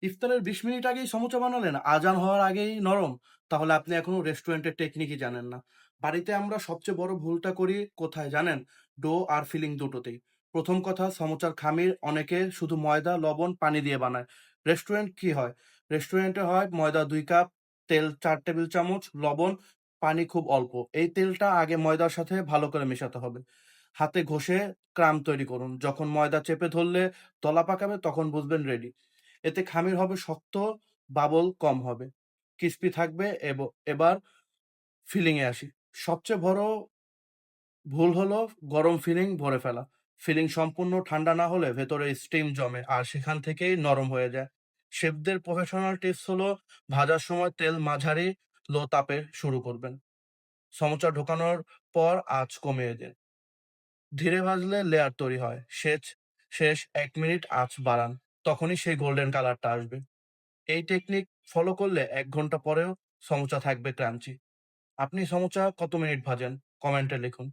ইফতারের ২০ মিনিট আগেই সমুচা বানালেন, আজান হওয়ার আগেই নরম। তাহলে আপনি এখনো রেস্টুরেন্টের টেকনিকই জানেন না। বাড়িতে আমরা সবচেয়ে বড় ভুলটা করি কোথায় জানেন? ডো আর ফিলিং দুটোতেই। প্রথম কথা, সমুচার খামির অনেকে শুধু ময়দা, লবণ, পানি দিয়ে বানায়। রেস্টুরেন্ট কি হয়? রেস্টুরেন্টে হয় ময়দা ২ কাপ, তেল ৪ টেবিল চামচ, লবণ, পানি খুব অল্প। এই তেলটা আগে ময়দার সাথে ভালো করে মেশাতে হবে। হাতে ঘষে ক্রাম তৈরি করুন। যখন ময়দা চেপে ধরলে দলা পাকাবে তখন বুঝবেন রেডি। এতে খামির হবে শক্ত, বাবল কম হবে, ক্রিস্পি থাকবে। এবার ফিলিং এ আসি। সবচেয়ে বড় ভুল হলো গরম ফিলিং ভরে ফেলা। ফিলিং সম্পূর্ণ ঠান্ডা না হলে ভেতরে স্টিম জমে আর সেখান থেকেই নরম হয়ে যায়। শেফদের প্রফেশনাল টিপস হলো ভাজার সময় তেল মাঝারি লো তাপে শুরু করবেন। সমুচা ঢোকানোর পর আঁচ কমিয়ে দিন। ধীরে ভাজলে লেয়ার তৈরি হয়। শেষ ১ মিনিট আঁচ বাড়ান। তখনই সেই গোল্ডেন কালারটা আসবে। এই টেকনিক ফলো করলে ১ ঘন্টা পরেও সমুচা থাকবে ক্রাঞ্চি। আপনি সমুচা কত মিনিট ভাজেন? কমেন্টে লিখুন।